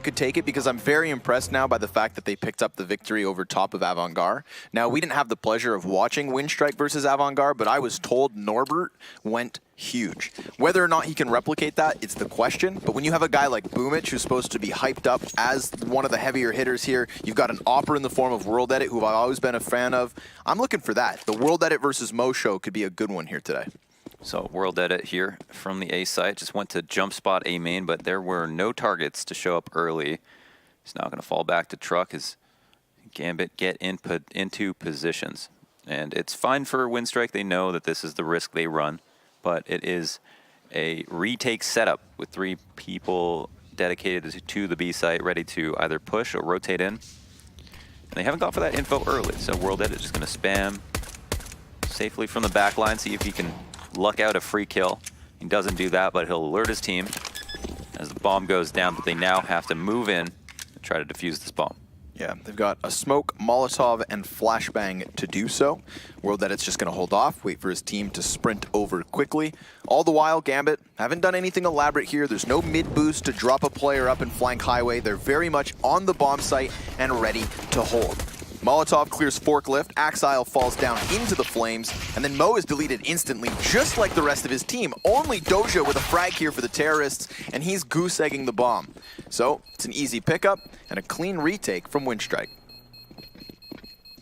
could take it because I'm very impressed now by the fact that they picked up the victory over top of Avant-Garde. Now, we didn't have the pleasure of watching Winstrike versus Avant-Garde, but I was told Norbert went huge. Whether or not he can replicate that, it's the question. But when you have a guy like Boomich, who's supposed to be hyped up as one of the heavier hitters here, you've got an Opera in the form of World Edit, who I've always been a fan of. I'm looking for that. The World Edit versus Mo show could be a good one here today. So World Edit here from the A site, just went to jump spot A main, but there were no targets to show up early. He's now going to fall back to truck as Gambit get into positions. And it's fine for Winstrike. They know that this is the risk they run, but it is a retake setup with 3 people dedicated to the B site, ready to either push or rotate in. And they haven't gone for that info early, so World Edit is going to spam safely from the back line, see if he can luck out a free kill. He doesn't do that, but he'll alert his team as the bomb goes down, but they now have to move in and try to defuse this bomb. Yeah, they've got a smoke, Molotov, and flashbang to do so. World Edit's just going to hold off, wait for his team to sprint over quickly. All the while, Gambit haven't done anything elaborate here. There's no mid-boost to drop a player up in flank highway. They're very much on the bomb site and ready to hold. Molotov clears forklift, Axile falls down into the flames, and then Mo is deleted instantly, just like the rest of his team. Only Doja with a frag here for the terrorists, and he's goose-egging the bomb. So, it's an easy pickup and a clean retake from Winstrike.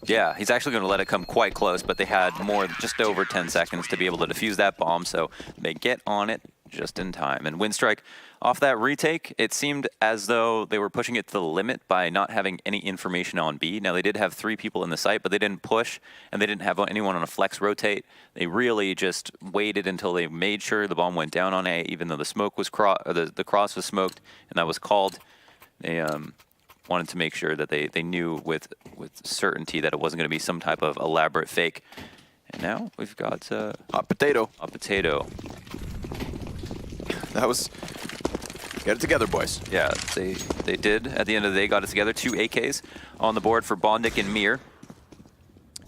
Yeah, he's actually going to let it come quite close, but they had just over 10 seconds to be able to defuse that bomb, so they get on it just in time. And Winstrike, off that retake, it seemed as though they were pushing it to the limit by not having any information on B. Now, they did have 3 people in the site, but they didn't push, and they didn't have anyone on a flex rotate. They really just waited until they made sure the bomb went down on A, even though the smoke was the cross was smoked, and that was called. They wanted to make sure that they knew with certainty that it wasn't going to be some type of elaborate fake. And now we've got Hot potato. Hot potato. That was... Get it together, boys. Yeah, they did. At the end of the day, got it together. 2 AKs on the board for Bondik and Mir.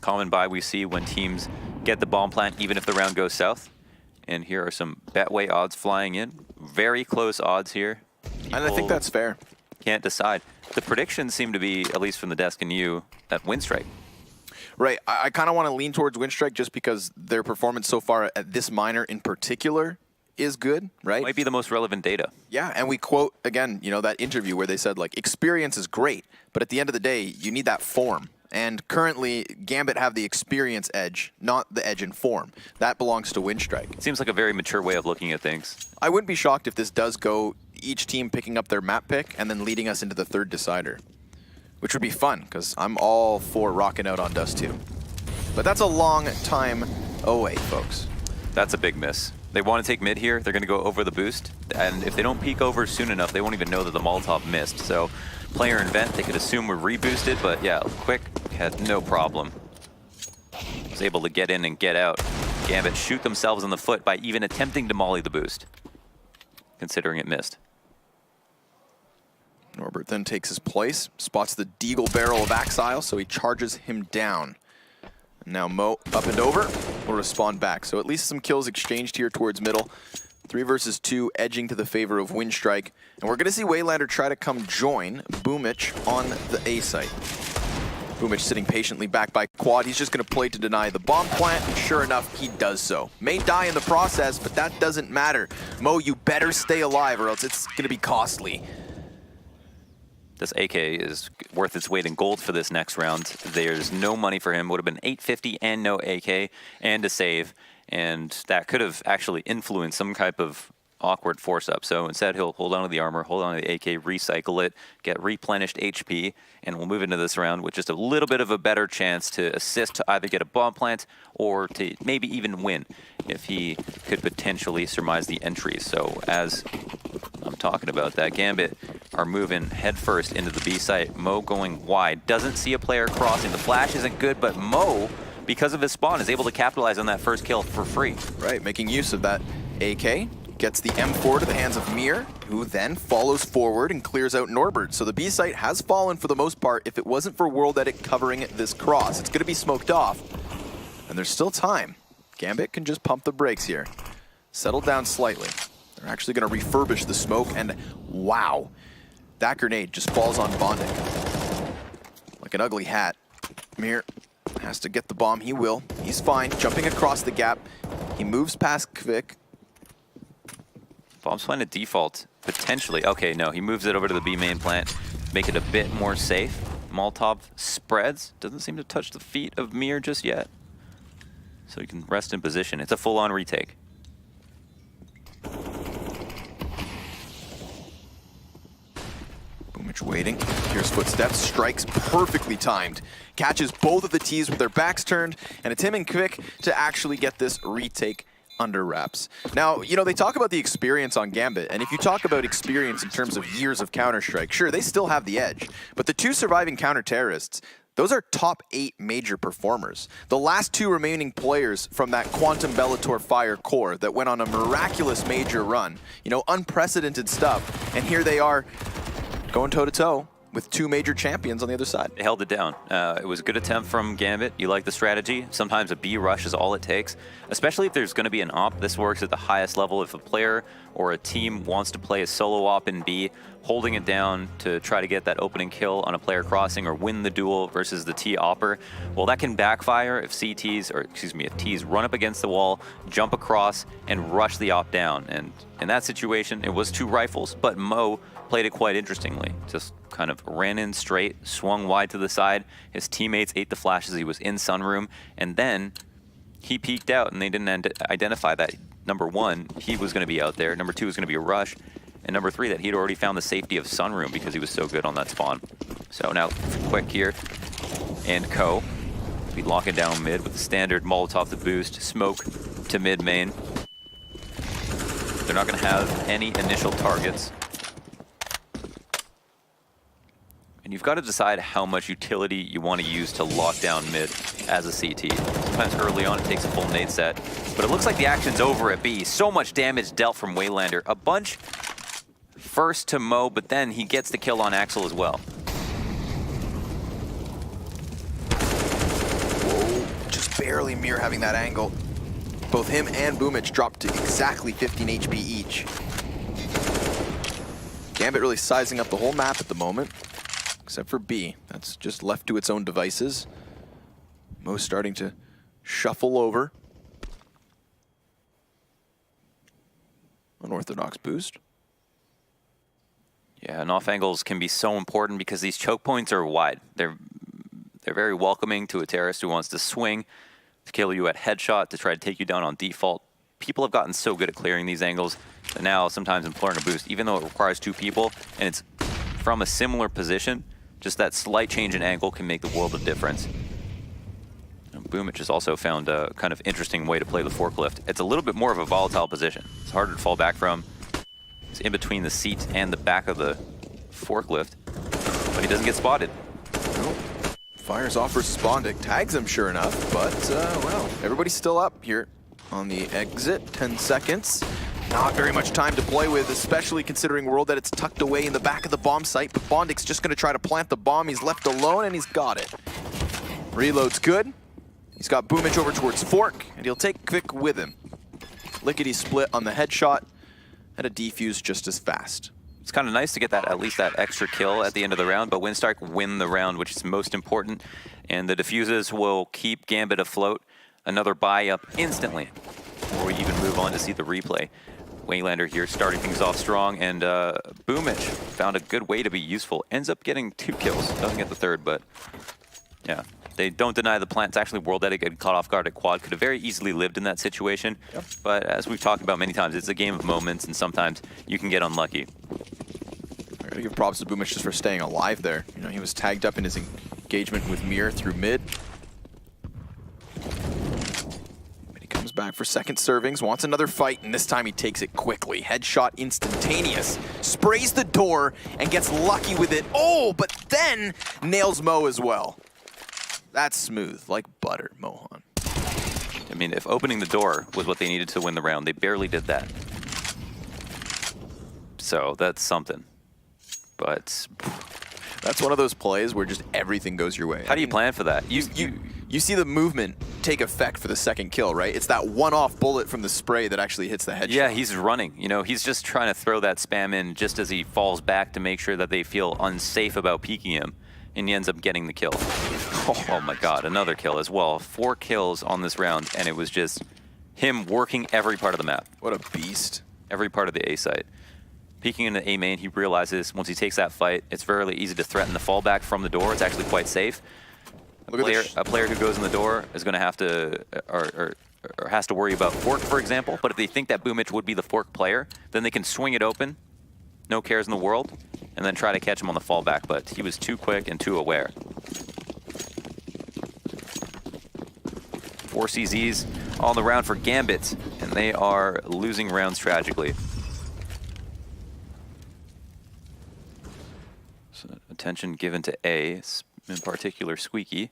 Common buy we see when teams get the bomb plant, even if the round goes south. And here are some Betway odds flying in. Very close odds here. And I think that's fair. Can't decide. The predictions seem to be, at least from the desk and you, at Winstrike. Right. I kind of want to lean towards Winstrike just because their performance so far at this minor in particular is good, right? Might be the most relevant data. Yeah, and we quote, again, you know, that interview where they said, like, experience is great, but at the end of the day, you need that form. And currently, Gambit have the experience edge, not the edge in form. That belongs to Winstrike. It seems like a very mature way of looking at things. I wouldn't be shocked if this does go each team picking up their map pick and then leading us into the 3rd decider, which would be fun, because I'm all for rocking out on Dust 2. But that's a long time away, folks. That's a big miss. They want to take mid here. They're going to go over the boost. And if they don't peek over soon enough, they won't even know that the Molotov missed. So player and vent, they could assume we're reboosted, but yeah, quick, had no problem. Was able to get in and get out. Gambit shoot themselves in the foot by even attempting to molly the boost, considering it missed. Norbert then takes his place, spots the Deagle barrel of Axile, so he charges him down. Now Mo up and over will respond back. So at least some kills exchanged here towards middle. 3 versus 2 edging to the favor of Winstrike. And we're going to see Waylander try to come join Boomich on the A site. Boomich sitting patiently back by quad. He's just going to play to deny the bomb plant, and sure enough, he does so. May die in the process, but that doesn't matter. Mo, you better stay alive or else it's going to be costly. This AK is worth its weight in gold for this next round. There's no money for him. Would have been 850 and no AK and a save. And that could have actually influenced some type of awkward force up. So instead, he'll hold on to the armor, hold on to the AK, recycle it, get replenished HP, and we'll move into this round with just a little bit of a better chance to assist to either get a bomb plant or to maybe even win if he could potentially surmise the entries. So as I'm talking about that, Gambit are moving headfirst into the B site. Mo going wide, doesn't see a player crossing. The flash isn't good, but Mo, because of his spawn, is able to capitalize on that first kill for free. Right, making use of that AK. Gets the M4 to the hands of Mir, who then follows forward and clears out Norbert. So the B site has fallen for the most part. If it wasn't for World Edit covering this cross, it's going to be smoked off. And there's still time. Gambit can just pump the brakes here. Settle down slightly. They're actually going to refurbish the smoke, and wow. That grenade just falls on Bondic. Like an ugly hat. Mir has to get the bomb. He will. He's fine. Jumping across the gap. He moves past Kvik. Bomb's playing a default, potentially. Okay, no, he moves it over to the B main plant, make it a bit more safe. Molotov spreads. Doesn't seem to touch the feet of Mir just yet. So he can rest in position. It's a full-on retake. Boomich waiting. Here's footsteps. Strikes perfectly timed. Catches both of the T's with their backs turned, and it's him and Kvik to actually get this retake under wraps. Now, you know, they talk about the experience on Gambit, and if you talk about experience in terms of years of Counter-Strike, sure, they still have the edge. But the two surviving counter-terrorists, those are top 8 major performers. The last 2 remaining players from that Quantum Bellator Fire core that went on a miraculous major run, you know, unprecedented stuff, and here they are going toe-to-toe with 2 major champions on the other side. They held it down. It was a good attempt from Gambit. You like the strategy. Sometimes a B rush is all it takes, especially if there's going to be an op. This works at the highest level. If a player or a team wants to play a solo op in B, holding it down to try to get that opening kill on a player crossing or win the duel versus the T opper, well, that can backfire if CTs, or excuse me, if Ts run up against the wall, jump across, and rush the op down. And in that situation, it was 2 rifles, but Mo played it quite interestingly. Just kind of ran in straight, swung wide to the side. His teammates ate the flashes. He was in Sunroom, and then he peeked out, and they didn't identify that, number 1, he was going to be out there. Number 2 was going to be a rush. And number 3, that he'd already found the safety of Sunroom because he was so good on that spawn. So now, quick here, and Co. Be locking down mid with the standard Molotov to boost, smoke to mid main. They're not going to have any initial targets. And you've got to decide how much utility you want to use to lock down mid as a CT. Sometimes early on it takes a full nade set, but it looks like the action's over at B. So much damage dealt from Waylander. A bunch first to Mo, but then he gets the kill on Axel as well. Whoa, just barely Mir having that angle. Both him and Boomich dropped to exactly 15 HP each. Gambit really sizing up the whole map at the moment. Except for B, that's just left to its own devices. Mo's starting to shuffle over. Unorthodox boost. Yeah, and off angles can be so important because these choke points are wide. They're very welcoming to a terrorist who wants to swing, to kill you at headshot, to try to take you down on default. People have gotten so good at clearing these angles that now sometimes imploring a boost, even though it requires 2 people, and it's from a similar position, just that slight change in angle can make the world of difference. And Boomich has also found a kind of interesting way to play the forklift. It's a little bit more of a volatile position. It's harder to fall back from. It's in between the seat and the back of the forklift, but he doesn't get spotted. Nope. Fires off for Bondic, tags him sure enough, but well, everybody's still up here on the exit. 10 seconds. Not very much time to play with, especially considering World that it's tucked away in the back of the bomb site, but Bondic's just going to try to plant the bomb. He's left alone, and he's got it. Reload's good. He's got Boomich over towards Fork, and he'll take Kvik with him. Lickety split on the headshot, and a defuse just as fast. It's kind of nice to get that, at least that extra kill at the end of the round, but Winstrike win the round, which is most important, and the defuses will keep Gambit afloat. Another buy up instantly, before we even move on to see the replay. Waylander here starting things off strong, and Boomich found a good way to be useful. Ends up getting 2 kills, doesn't get the 3rd, but yeah. They don't deny the plant. It's actually World that getting caught off guard at quad. Could have very easily lived in that situation. Yep. But as we've talked about many times, it's a game of moments, and sometimes you can get unlucky. I gotta give props to Boomich just for staying alive there. You know, he was tagged up in his engagement with Mir through mid. Comes back for second servings, wants another fight, and this time he takes it quickly. Headshot instantaneous. Sprays the door and gets lucky with it. Oh, but then nails Mo as well. That's smooth, like butter, Mohan. I mean, if opening the door was what they needed to win the round, they barely did that. So that's something. But that's one of those plays where just everything goes your way. How do you plan for that? You see the movement take effect for the second kill, right? It's that one-off bullet from the spray that actually hits the headshot. Yeah, he's running. You know, he's just trying to throw that spam in just as he falls back to make sure that they feel unsafe about peeking him, and he ends up getting the kill. Oh my God, another kill as well. 4 kills on this round, and it was just him working every part of the map. What a beast. Every part of the A site. Peeking into A main, he realizes once he takes that fight, it's fairly easy to threaten the fallback from the door. It's actually quite safe. A player who goes in the door is going to have to, or has to worry about Fork, for example. But if they think that Boomich would be the Fork player, then they can swing it open, no cares in the world, and then try to catch him on the fallback. But he was too quick and too aware. 4 CZs on the round for Gambit, and they are losing rounds tragically. So attention given to A, in particular Squeaky.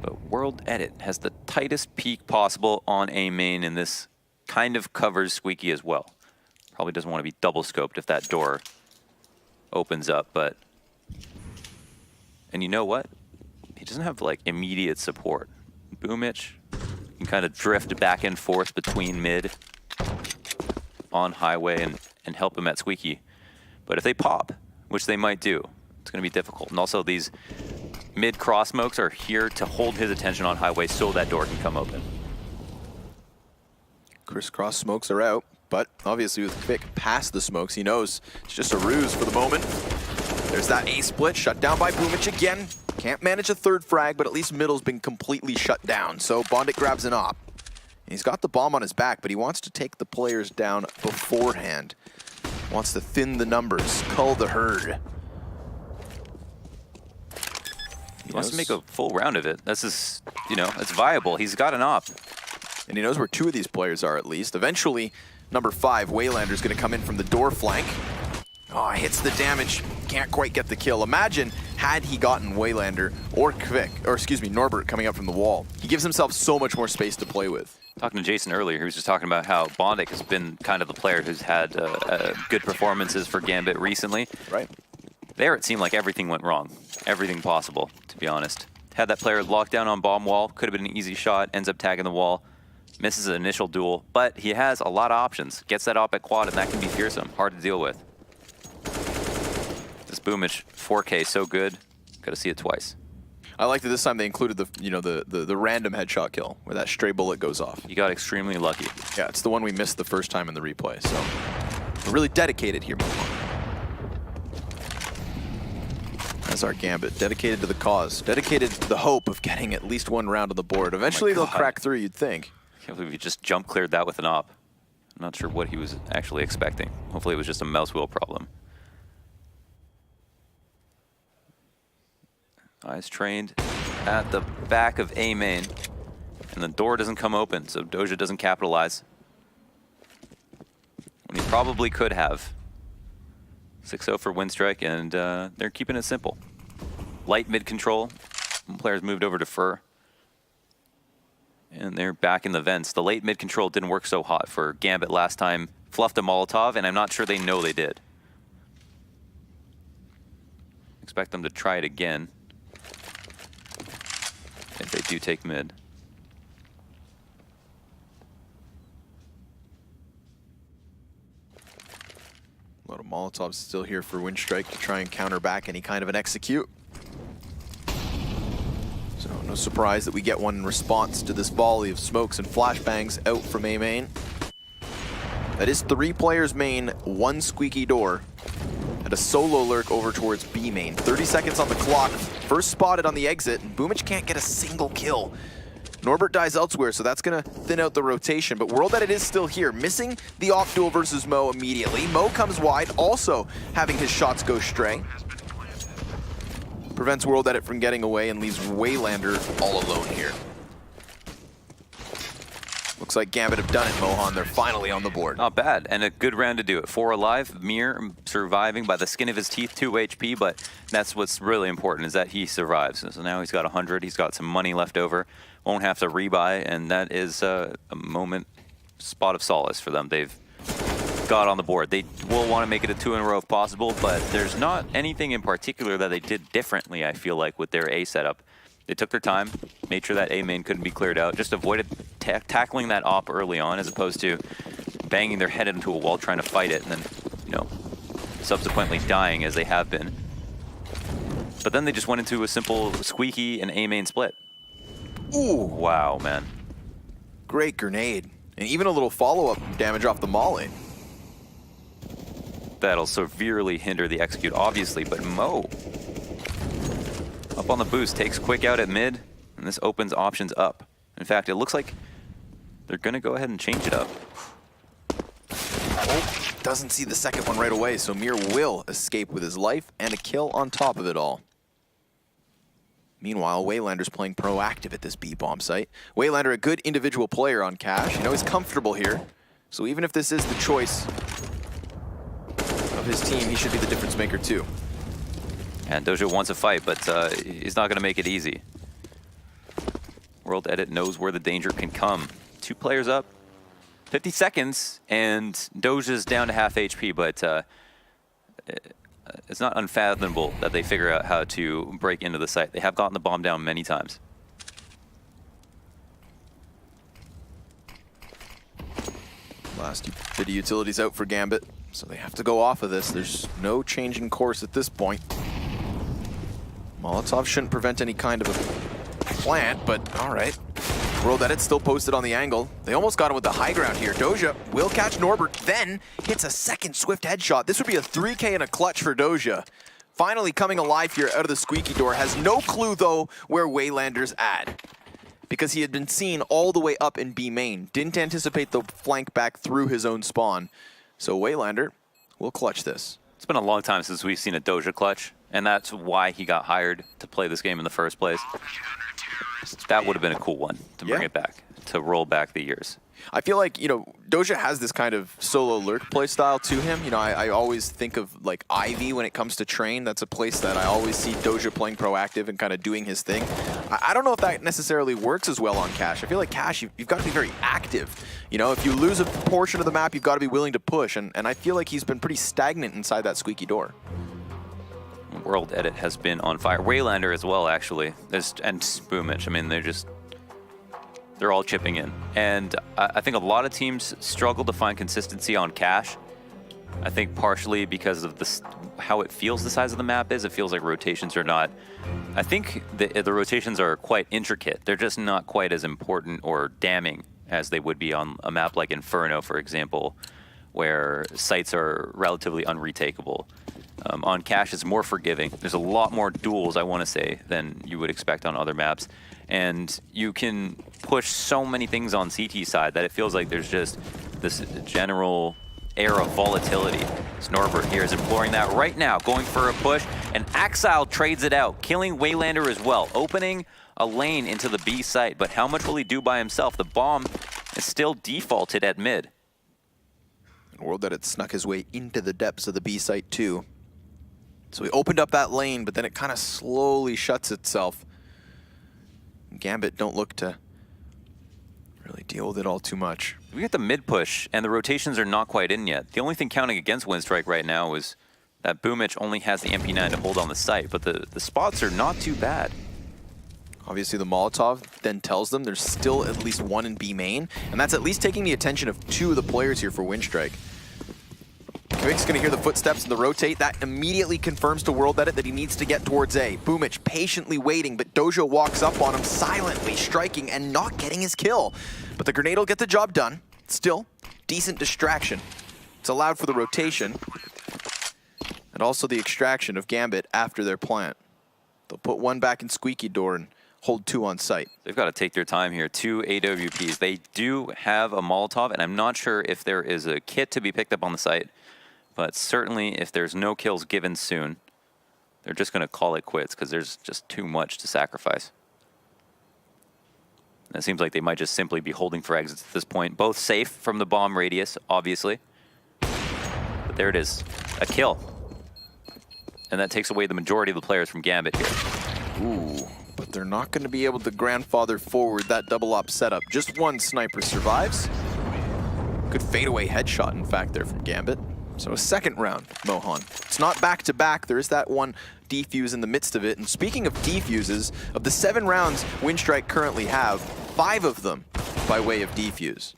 But World Edit has the tightest peek possible on A main, and this kind of covers Squeaky as well. Probably doesn't want to be double scoped if that door opens up, but... And you know what? He doesn't have like immediate support. Boomich can kind of drift back and forth between mid on highway and help him at Squeaky. But if they pop, which they might do, it's going to be difficult. And also these mid cross smokes are here to hold his attention on highway so that door can come open. Crisscross smokes are out, but obviously with Quick past the smokes, he knows it's just a ruse for the moment. There's that A split, shut down by Boomich again. Can't manage a third frag, but at least middle's been completely shut down. So Bondit grabs an op. He's got the bomb on his back, but he wants to take the players down beforehand. Wants to thin the numbers, cull the herd. He wants to make a full round of it. This is, you know, it's viable. He's got an op. And he knows where 2 of these players are at least. Eventually, number 5, Waylander's gonna come in from the door flank. Oh, hits the damage. Can't quite get the kill. Imagine had he gotten Waylander or Quick, or excuse me, Norbert coming up from the wall. He gives himself so much more space to play with. Talking to Jason earlier, he was just talking about how Bondic has been kind of the player who's had good performances for Gambit recently. Right. There it seemed like everything went wrong. Everything possible, to be honest. Had that player locked down on bomb wall, could have been an easy shot, ends up tagging the wall, misses an initial duel, but he has a lot of options. Gets that op at quad, and that can be fearsome, hard to deal with. This Boomich 4K so good, gotta see it twice. I like that this time they included the random headshot kill where that stray bullet goes off. You got extremely lucky. Yeah, it's the one we missed the first time in the replay. So we're really dedicated here, Mohan. That's our Gambit, dedicated to the cause, dedicated to the hope of getting at least 1 round on the board. Eventually they'll crack through, you'd think. I can't believe he just jump cleared that with an op. I'm not sure what he was actually expecting. Hopefully it was just a mouse wheel problem. Eyes trained at the back of A main, and the door doesn't come open, so Doja doesn't capitalize. When he probably could have. 6-0 for Winstrike, and they're keeping it simple. Light mid control. Players moved over to Fur. And they're back in the vents. The late mid control didn't work so hot for Gambit last time. Fluffed a Molotov, and I'm not sure they know they did. Expect them to try it again if they do take mid. A lot of Molotovs still here for Winstrike to try and counter back any kind of an execute. So no surprise that we get one in response to this volley of smokes and flashbangs out from A main. That is 3 players main, 1 Squeaky door, and a solo lurk over towards B main. 30 seconds on the clock, first spotted on the exit, and Boomich can't get a single kill. Norbert dies elsewhere, so that's gonna thin out the rotation, but World Edit is still here, missing the off duel versus Mo immediately. Mo comes wide, also having his shots go stray. Prevents World Edit from getting away and leaves Waylander all alone here. Looks like Gambit have done it, Mohan. They're finally on the board. Not bad, and a good round to do it. 4 alive, Mir surviving by the skin of his teeth, 2 HP, but that's what's really important is that he survives. So now he's got 100, he's got some money left over, won't have to rebuy, and that is a spot of solace for them. They've got on the board. They will want to make it a 2 in a row if possible, but there's not anything in particular that they did differently, I feel like, with their A setup. They took their time, made sure that A main couldn't be cleared out, just avoided tackling that op early on as opposed to banging their head into a wall trying to fight it and then, you know, subsequently dying as they have been. But then they just went into a simple squeaky and A main split. Ooh. Wow, man. Great grenade. And even a little follow-up damage off the molly. That'll severely hinder the execute, obviously, but Mo up on the boost, takes quick out at mid, and this opens options up. In fact, it looks like they're gonna go ahead and change it up. Oh, doesn't see the second one right away, so Mir will escape with his life and a kill on top of it all. Meanwhile, Waylander's playing proactive at this B-bomb site. Waylander, a good individual player on Cash. You know, he's comfortable here. So even if this is the choice of his team, he should be the difference maker too. And Dojo wants a fight, but he's not going to make it easy. World Edit knows where the danger can come. 2 players up, 50 seconds, and Doja's down to half HP, but it's not unfathomable that they figure out how to break into the site. They have gotten the bomb down many times. Last bit of utilities out for Gambit, so they have to go off of this. There's no change in course at this point. Molotov shouldn't prevent any kind of a plant, but all right. World Edit still posted on the angle. They almost got him with the high ground here. Doja will catch Norbert, then hits a second swift headshot. This would be a 3K and a clutch for Doja. Finally coming alive here out of the squeaky door. Has no clue, though, where Waylander's at, because he had been seen all the way up in B main. Didn't anticipate the flank back through his own spawn. So Waylander will clutch this. It's been a long time since we've seen a Doja clutch, and that's why he got hired to play this game in the first place. That would have been a cool one to bring it back, to roll back the years. I feel like, you know, Doja has this kind of solo lurk play style to him. You know, I always think of like Ivy when it comes to train. That's a place that I always see Doja playing proactive and kind of doing his thing. I don't know if that necessarily works as well on Cash. I feel like Cash, you've got to be very active. You know, if you lose a portion of the map, you've got to be willing to push. And I feel like he's been pretty stagnant inside that squeaky door. World Edit has been on fire. Waylander as well, actually. And Spoomich. I mean, they're all chipping in. And I think a lot of teams struggle to find consistency on Cash. I think partially because of how it feels the size of the map is. It feels like rotations are not... I think the rotations are quite intricate. They're just not quite as important or damning as they would be on a map like Inferno, for example, where sites are relatively unretakeable. On Cash, it's more forgiving. There's a lot more duels, I want to say, than you would expect on other maps. And you can push so many things on CT side that it feels like there's just this general air of volatility. Norbert here is imploring that right now, going for a push, and Axile trades it out, killing Waylander as well, opening a lane into the B site. But how much will he do by himself? The bomb is still defaulted at mid. World Edit snuck his way into the depths of the B site too. So he opened up that lane, but then it kind of slowly shuts itself. Gambit don't look to really deal with it all too much. We get the mid push, and the rotations are not quite in yet. The only thing counting against Winstrike right now is that Boomich only has the MP9 to hold on the site, but the spots are not too bad. Obviously, the Molotov then tells them there's still at least one in B main, and that's at least taking the attention of 2 of the players here for Winstrike. Quick's gonna hear the footsteps and the rotate. That immediately confirms to World Edit that he needs to get towards A. Boomich patiently waiting, but Dojo walks up on him, silently striking and not getting his kill. But the grenade will get the job done. Still, decent distraction. It's allowed for the rotation and also the extraction of Gambit after their plant. They'll put 1 back in squeaky door and hold 2 on site. They've got to take their time here. 2 AWPs. They do have a Molotov, and I'm not sure if there is a kit to be picked up on the site. But certainly, if there's no kills given soon, they're just going to call it quits because there's just too much to sacrifice. And it seems like they might just simply be holding for exits at this point. Both safe from the bomb radius, obviously. But there it is. A kill. And that takes away the majority of the players from Gambit here. Ooh, but they're not going to be able to grandfather forward that double op setup. Just 1 sniper survives. Good fadeaway headshot, in fact, there from Gambit. So a second round, Mohan. It's not back-to-back. There is that one defuse in the midst of it. And speaking of defuses, of the 7 rounds Winstrike currently have, 5 of them by way of defuse.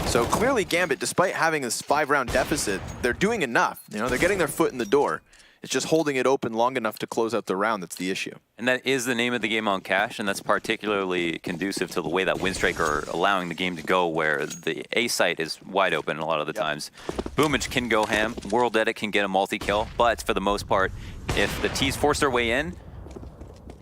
So clearly Gambit, despite having this 5-round deficit, they're doing enough. You know, they're getting their foot in the door. It's just holding it open long enough to close out the round that's the issue. And that is the name of the game on Cash, and that's particularly conducive to the way that Winstrike are allowing the game to go, where the A site is wide open a lot of the times. Boomage can go ham, World Edit can get a multi-kill, but for the most part, if the T's force their way in,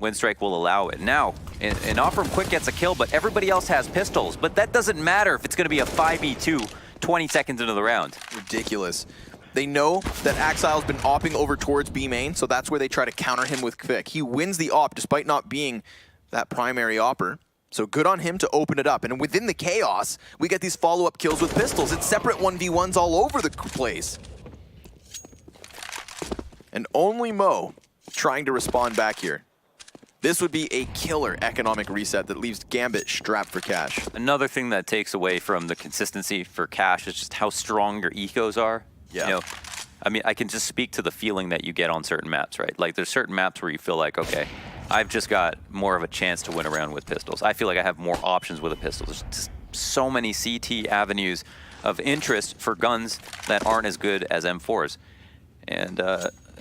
Winstrike will allow it. Now, an Offer Quick gets a kill, but everybody else has pistols, but that doesn't matter if it's going to be a 5v2 20 seconds into the round. Ridiculous. They know that Axile's been opping over towards B main, so that's where they try to counter him with Quick. He wins the op despite not being that primary opper. So good on him to open it up. And within the chaos, we get these follow-up kills with pistols. It's separate 1v1s all over the place. And only Mo trying to respond back here. This would be a killer economic reset that leaves Gambit strapped for cash. Another thing that takes away from the consistency for Cash is just how strong your ecos are. Yeah. You know, I mean, I can just speak to the feeling that you get on certain maps, right? Like, there's certain maps where you feel like, okay, I've just got more of a chance to win around with pistols. I feel like I have more options with a pistol. There's just so many CT avenues of interest for guns that aren't as good as M4s. And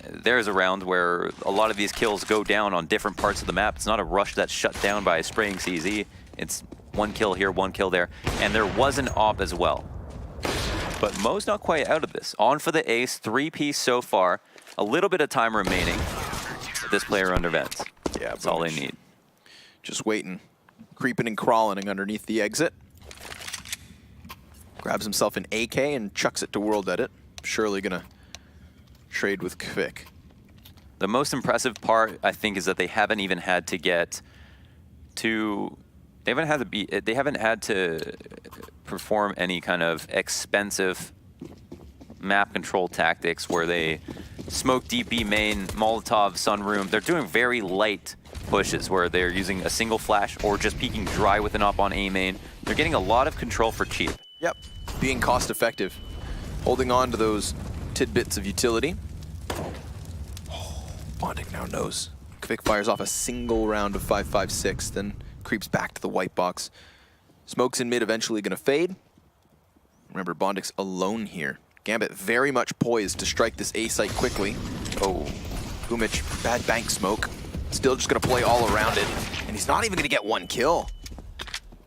there's a round where a lot of these kills go down on different parts of the map. It's not a rush that's shut down by a spraying CZ. It's 1 kill here, 1 kill there. And there was an op as well. But Mo's not quite out of this. On for the ace, 3-piece so far. A little bit of time remaining with this player under vents. Yeah, that's all they need. Just waiting, creeping and crawling underneath the exit. Grabs himself an AK and chucks it to World Edit. Surely gonna trade with Quick. The most impressive part, I think, is that they haven't even had to get to... They haven't had to perform any kind of expensive map control tactics where they smoke DP main, Molotov, sunroom. They're doing very light pushes where they're using a single flash or just peeking dry with an op on A main. They're getting a lot of control for cheap. Yep, being cost effective. Holding on to those tidbits of utility. Bondic now knows. Quick fires off a single round of 5.56, then creeps back to the white box. Smokes in mid, eventually gonna fade. Remember, Bondic's alone here. Gambit very much poised to strike this A site quickly. Oh, Boomich, bad bank smoke. Still just gonna play all around it. And he's not even gonna get 1 kill.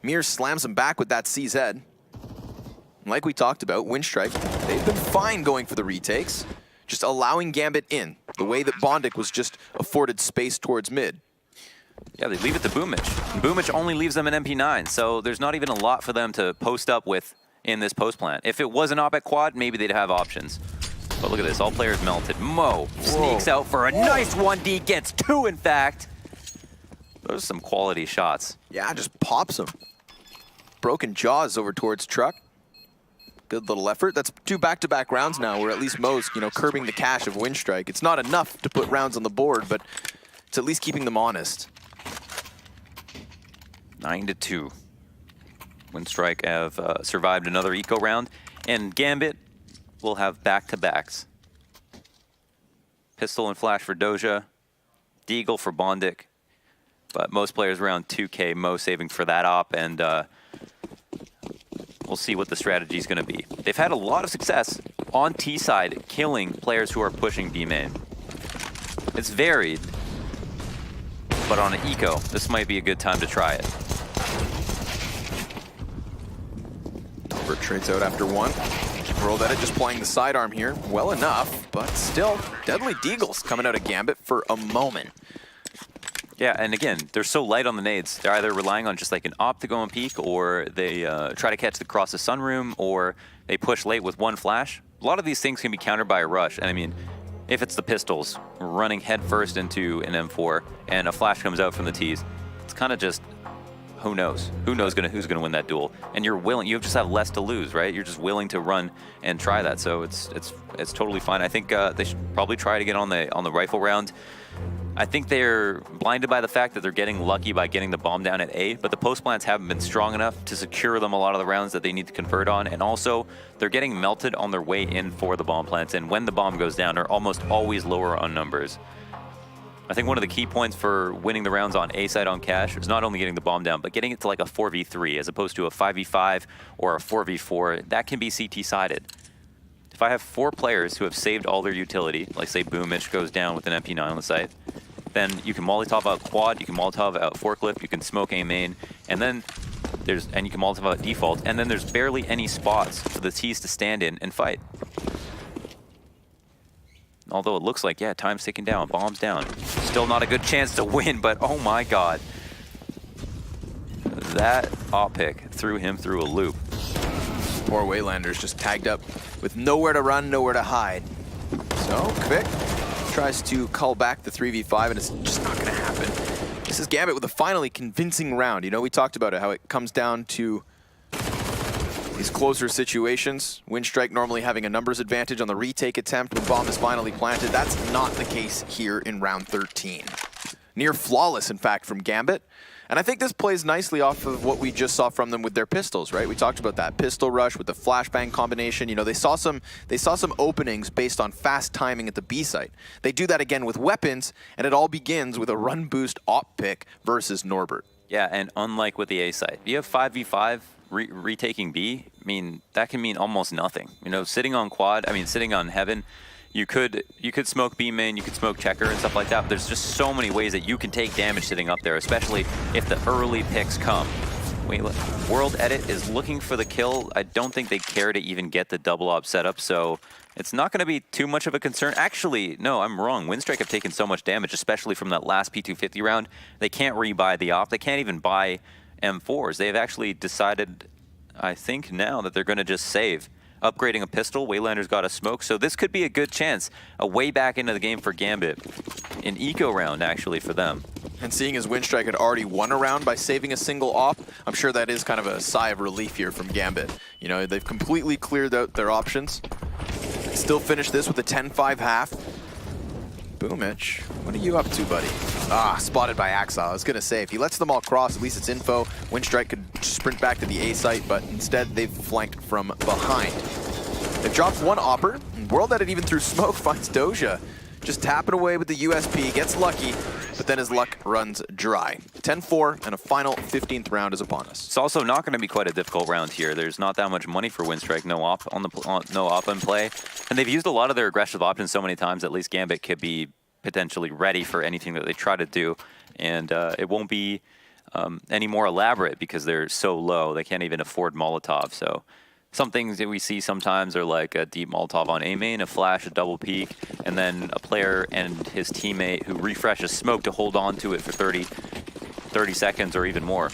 Mir slams him back with that CZ. And like we talked about, Winstrike, they've been fine going for the retakes. Just allowing Gambit in, the way that Bondic was just afforded space towards mid. Yeah, they leave it to Boomich. And Boomich only leaves them an MP9, so there's not even a lot for them to post up with in this post plant. If it was an op at quad, maybe they'd have options. But look at this, all players melted. Mo sneaks out for a nice 1D, gets 2 in fact. Those are some quality shots. Yeah, just pops him. Broken jaws over towards Truck. Good little effort. That's 2 back-to-back rounds now where at least Mo's, you know, curbing the cash of Winstrike. It's not enough to put rounds on the board, but it's at least keeping them honest. 9-2. Winstrike have survived another eco round, and Gambit will have back-to-backs. Pistol and flash for Doja, Deagle for Bondic, but most players around 2K, Mo saving for that op, and we'll see what the strategy is going to be. They've had a lot of success on T side, killing players who are pushing B main. It's varied, but on an eco, this might be a good time to try it. Trades out after 1. World Edit just playing the sidearm here. Well enough, but still, deadly Deagles coming out of Gambit for a moment. Yeah, and again, they're so light on the nades. They're either relying on just like an op to go and peek, or they try to catch the cross the sunroom, or they push late with 1 flash. A lot of these things can be countered by a rush. And I mean, if it's the pistols running headfirst into an M4 and a flash comes out from the T's, it's kind of just, who knows? Who knows who's gonna win that duel? And you're willing, you just have less to lose, right? You're just willing to run and try that. So it's totally fine. I think they should probably try to get on the rifle round. I think they're blinded by the fact that they're getting lucky by getting the bomb down at A, but the post plants haven't been strong enough to secure them a lot of the rounds that they need to convert on, and also they're getting melted on their way in for the bomb plants, and when the bomb goes down, are almost always lower on numbers. I think one of the key points for winning the rounds on A side on cash is not only getting the bomb down, but getting it to like a 4v3 as opposed to a 5v5 or a 4v4. That can be CT sided. If I have 4 players who have saved all their utility, like say Boomich goes down with an MP9 on the site, then you can Molotov out quad, you can Molotov out forklift, you can smoke A main, and then you can Molotov out default, and then there's barely any spots for the T's to stand in and fight. Although it looks like, yeah, time's ticking down, bombs down. Still not a good chance to win, but oh my god. That op pick threw him through a loop. Poor Waylanders just tagged up with nowhere to run, nowhere to hide. So, Kvik tries to cull back the 3v5, and it's just not gonna happen. This is Gambit with a finally convincing round. You know, we talked about it, how it comes down to these closer situations. Winstrike normally having a numbers advantage on the retake attempt when bomb is finally planted. That's not the case here in round 13. Near flawless, in fact, from Gambit. And I think this plays nicely off of what we just saw from them with their pistols, right? We talked about that pistol rush with the flashbang combination. You know, they saw some openings based on fast timing at the B site. They do that again with weapons, and it all begins with a run boost op pick versus Norbert. Yeah, and unlike with the A site, you have 5v5 retaking B. I mean, that can mean almost nothing. You know, sitting on quad, I mean, sitting on heaven, you could smoke B main, you could smoke checker and stuff like that, but there's just so many ways that you can take damage sitting up there, especially if the early picks come. World Edit is looking for the kill. I don't think they care to even get the double op setup, so it's not going to be too much of a concern. Actually, no, I'm wrong. Winstrike have taken so much damage, especially from that last P250 round. They can't rebuy the op. They can't even buy M4s. They've actually decided, I think now, that they're going to just save. Upgrading a pistol, Waylanders got a smoke, so this could be a good chance. A way back into the game for Gambit. An eco round, actually, for them. And seeing as Winstrike had already won a round by saving a single op, I'm sure that is kind of a sigh of relief here from Gambit. You know, they've completely cleared out their options. Still finish this with a 10-5 half. Boomich, what are you up to, buddy? Ah, spotted by Axile. I was gonna say, if he lets them all cross, at least it's info. Winstrike could sprint back to the A site, but instead they've flanked from behind. They've dropped one opper, and World Edit even through smoke finds Doja. Just tapping away with the USP, gets lucky, but then his luck runs dry. 10-4, and a final 15th round is upon us. It's also not going to be quite a difficult round here. There's not that much money for Winstrike, no op in play. And they've used a lot of their aggressive options so many times, at least Gambit could be potentially ready for anything that they try to do. And it won't be any more elaborate because they're so low. They can't even afford Molotov, so... Some things that we see sometimes are like a deep Molotov on A main, a flash, a double peek, and then a player and his teammate who refreshes smoke to hold on to it for 30 seconds or even more.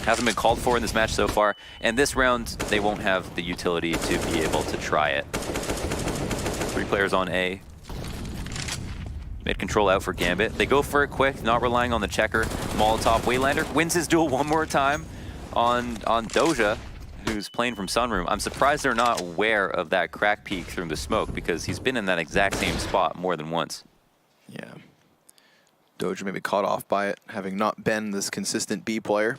Hasn't been called for in this match so far, and this round they won't have the utility to be able to try it. 3 players on A. Mid control out for Gambit. They go for it quick, not relying on the checker. Molotov. Waylander wins his duel one more time on Doja, who's playing from Sunroom. I'm surprised they're not aware of that crack peek through the smoke because he's been in that exact same spot more than once. Yeah. Doja may be caught off by it, having not been this consistent B player.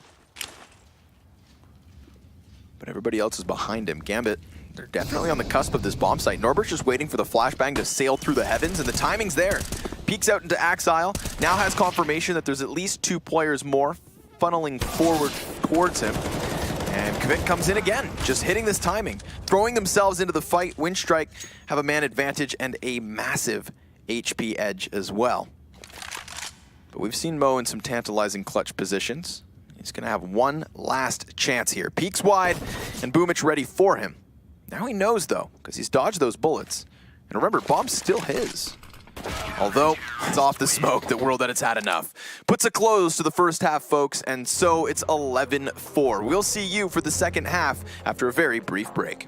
But everybody else is behind him. Gambit, they're definitely on the cusp of this bomb site. Norbert's just waiting for the flashbang to sail through the heavens, and the timing's there. Peeks out into Axile, now has confirmation that there's at least 2 players more funneling forward towards him. And Kvik comes in again, just hitting this timing. Throwing themselves into the fight. Winstrike have a man advantage and a massive HP edge as well. But we've seen Mo in some tantalizing clutch positions. He's gonna have one last chance here. Peeks wide, and Boomich ready for him. Now he knows though, because he's dodged those bullets. And remember, bomb's still his. Although, it's off the smoke that World Edit's had enough. Puts a close to the first half, folks, and so it's 11-4. We'll see you for the second half after a very brief break.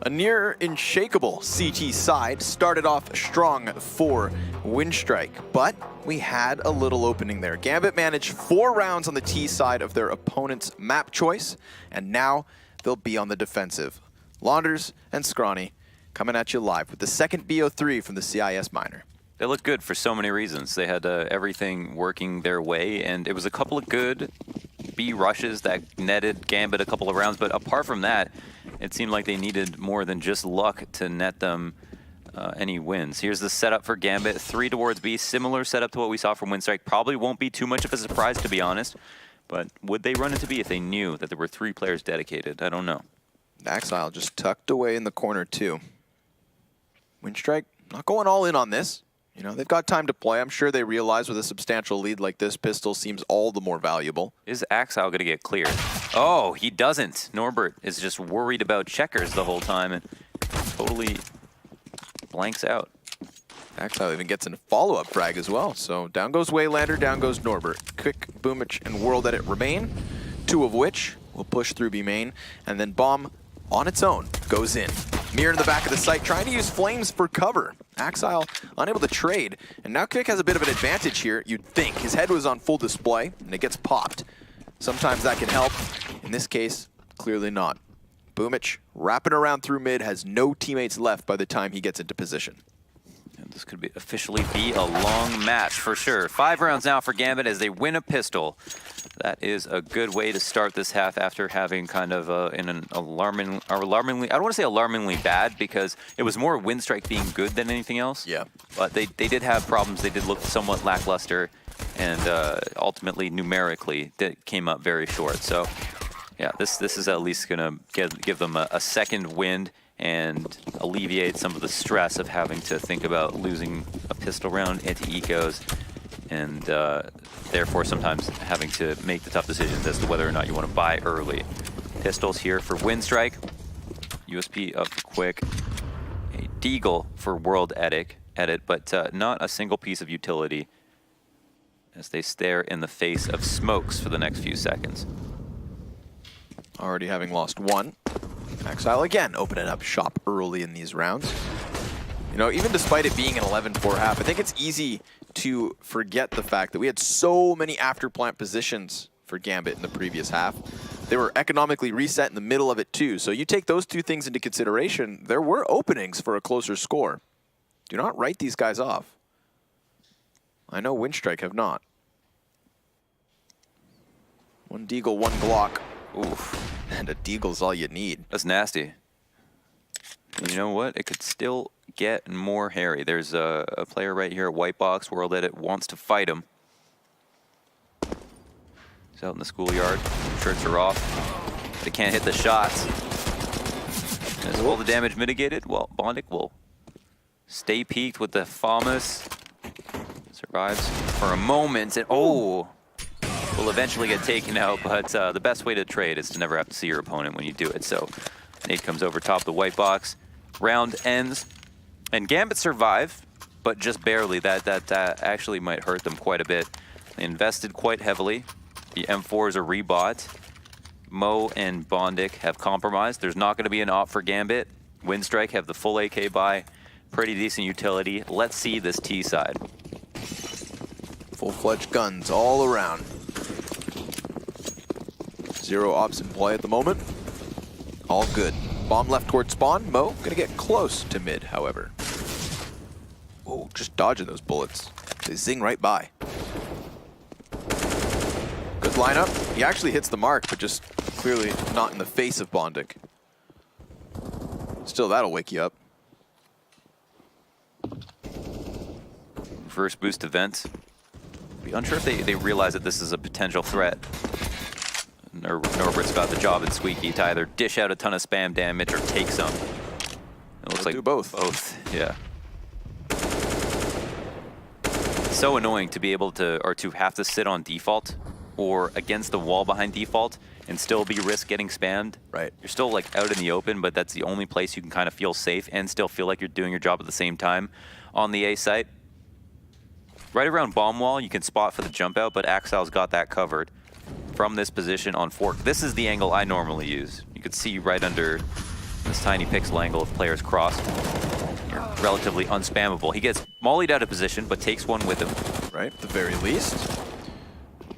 A near unshakable CT side started off strong for Winstrike, but we had a little opening there. Gambit managed 4 rounds on the T side of their opponent's map choice, and now they'll be on the defensive. Launders and Scrawny coming at you live with the second BO3 from the CIS Minor. They look good for so many reasons. They had everything working their way, and it was a couple of good B rushes that netted Gambit a couple of rounds, but apart from that, it seemed like they needed more than just luck to net them any wins. Here's the setup for Gambit, 3 towards B, similar setup to what we saw from Winstrike. Probably won't be too much of a surprise, to be honest, but would they run into B if they knew that there were 3 players dedicated? I don't know. Axile just tucked away in the corner too. Winstrike not going all in on this. You know, they've got time to play. I'm sure they realize with a substantial lead like this, pistol seems all the more valuable. Is Axile going to get cleared? Oh, he doesn't. Norbert is just worried about checkers the whole time and totally blanks out. Axile even gets a follow-up frag as well. So down goes Waylander, down goes Norbert. Quick, Boomich, and World Edit remain, 2 of which will push through B main, and then Bomb on its own goes in. Mirror in the back of the site, trying to use flames for cover. Axile unable to trade, and now Quick has a bit of an advantage here, you'd think. His head was on full display, and it gets popped. Sometimes that can help. In this case, clearly not. Boomich, wrapping around through mid, has no teammates left by the time he gets into position. And this could officially be a long match for sure. 5 rounds now for Gambit as they win a pistol. That is a good way to start this half after having kind of in an alarmingly, I don't want to say alarmingly bad, because it was more Winstrike being good than anything else. Yeah. But they did have problems. They did look somewhat lackluster, and ultimately, numerically, that came up very short. So, yeah, this is at least going to give them a second wind and alleviate some of the stress of having to think about losing a pistol round into ecos, and therefore sometimes having to make the tough decisions as to whether or not you want to buy early. Pistols here for Winstrike, USP up for Quick, a Deagle for World Edit, but not a single piece of utility as they stare in the face of smokes for the next few seconds. Already having lost 1. Axile again opening up shop early in these rounds. You know, even despite it being an 11-4 half, I think it's easy to forget the fact that we had so many after plant positions for Gambit in the previous half. They were economically reset in the middle of it too. So you take those 2 things into consideration, there were openings for a closer score. Do not write these guys off. I know Winstrike have not. 1 Deagle, 1 Glock. Oof. And a Deagle's all you need. That's nasty. And you know what? It could still get more hairy. There's a player right here at White Box. World Edit wants to fight him. He's out in the schoolyard. Shirts are off. They can't hit the shots. Is all the damage mitigated? Well, Bondic will stay peaked with the FAMAS. Survives for a moment. And will eventually get taken out, but the best way to trade is to never have to see your opponent when you do it. So Nate comes over top of the White Box. Round ends, and Gambit survive, but just barely. That actually might hurt them quite a bit. They invested quite heavily. The M4s are rebought. Mo and Bondic have compromised. There's not going to be an op for Gambit. Winstrike have the full AK buy. Pretty decent utility. Let's see this T side. Full-fledged guns all around. 0 ops in play at the moment. All good. Bomb left towards spawn. Mo gonna get close to mid, however. Oh, just dodging those bullets. They zing right by. Good lineup. He actually hits the mark, but just clearly not in the face of Bondic. Still, that'll wake you up. First boost event. Be unsure if they realize that this is a potential threat. Norbert's got the job in Squeaky to either dish out a ton of spam damage or take some. It looks like do both. Both, yeah. So annoying to be able to, or to have to sit on default or against the wall behind default and still be risk getting spammed. Right. You're still like out in the open, but that's the only place you can kind of feel safe and still feel like you're doing your job at the same time on the A site. Right around bomb wall, you can spot for the jump out, but Axile's got that covered from this position on fork. This is the angle I normally use. You could see right under this tiny pixel angle of players cross. You're relatively unspammable. He gets mollied out of position, but takes one with him. Right, at the very least.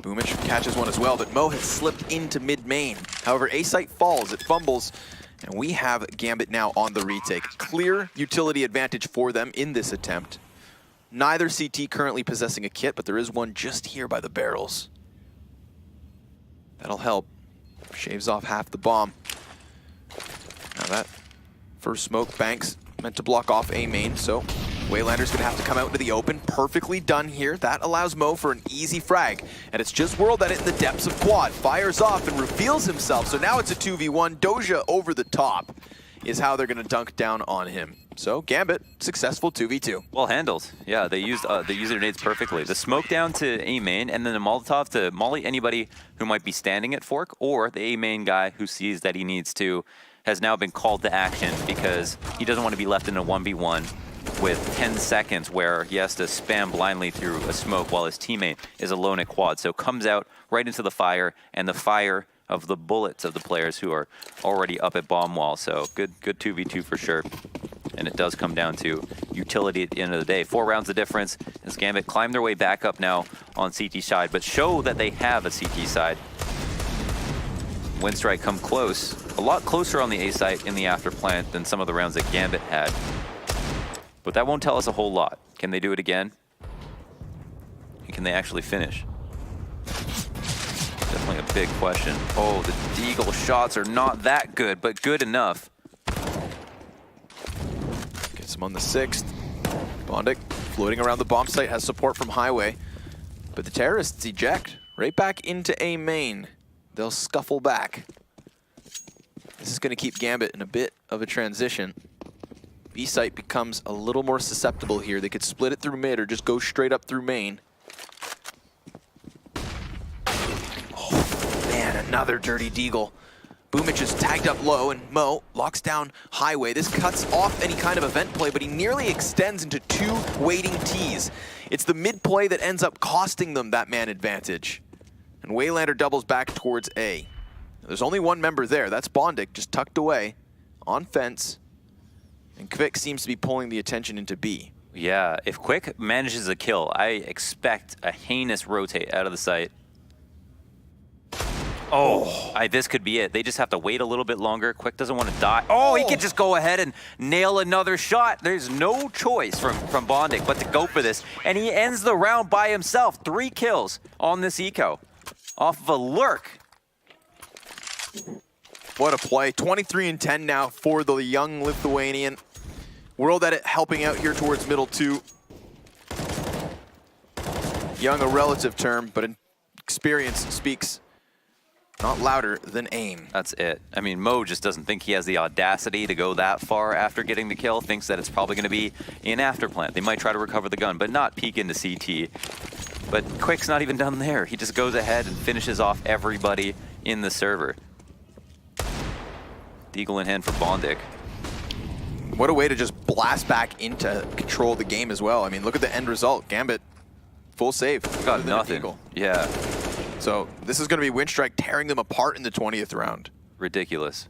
Boomich catches one as well, but Mo has slipped into mid-main. However, A-Site falls, it fumbles, and we have Gambit now on the retake. Clear utility advantage for them in this attempt. Neither CT currently possessing a kit, but there is one just here by the barrels. That'll help. Shaves off half the bomb. Now that first smoke, Banks meant to block off A main, so Waylander's gonna have to come out into the open. Perfectly done here. That allows Mo for an easy frag. And it's just whirled at it in the depths of quad. Fires off and reveals himself. So now it's a 2v1. Doja over the top is how they're gonna dunk down on him. So Gambit, successful 2v2. Well handled. Yeah, they used their nades perfectly. The smoke down to A main, and then the Molotov to molly anybody who might be standing at Fork, or the A main guy who sees that he needs to has now been called to action because he doesn't want to be left in a 1v1 with 10 seconds where he has to spam blindly through a smoke while his teammate is alone at quad. So comes out right into the fire, and the fire of the bullets of the players who are already up at bomb wall. So good 2v2 for sure. And it does come down to utility at the end of the day. 4 rounds of difference as Gambit climb their way back up now on CT side, but show that they have a CT side. Winstrike come close, a lot closer on the A site in the after plant than some of the rounds that Gambit had. But that won't tell us a whole lot. Can they do it again? And can they actually finish? Definitely a big question. Oh, the Deagle shots are not that good, but good enough. Gets him on the 6th. Bondic floating around the bomb site, has support from Highway. But the terrorists eject right back into A main. They'll scuffle back. This is going to keep Gambit in a bit of a transition. B site becomes a little more susceptible here. They could split it through mid or just go straight up through main. Oh man, another dirty Deagle. Boomich is tagged up low, and Mo locks down Highway. This cuts off any kind of event play, but he nearly extends into 2 waiting Ts. It's the mid play that ends up costing them that man advantage. And Waylander doubles back towards A. There's only one member there. That's Bondic, just tucked away on fence. And Quick seems to be pulling the attention into B. Yeah, if Quick manages a kill, I expect a heinous rotate out of the site. Oh, this could be it. They just have to wait a little bit longer. Quick doesn't want to die. Oh, he could just go ahead and nail another shot. There's no choice from Bondic but to go for this. And he ends the round by himself. 3 kills on this eco off of a lurk. What a play. 23 and 10 now for the young Lithuanian. Whirled at it, helping out here towards middle 2. Young, a relative term, but experience speaks not louder than aim. That's it. I mean, Mo just doesn't think he has the audacity to go that far after getting the kill. Thinks that it's probably going to be in afterplant. They might try to recover the gun, but not peek into CT. But Quick's not even done there. He just goes ahead and finishes off everybody in the server. Deagle in hand for Bondic. What a way to just blast back into control of the game as well. I mean, look at the end result. Gambit, full save. Got nothing. Yeah. So this is going to be Winstrike tearing them apart in the 20th round. Ridiculous.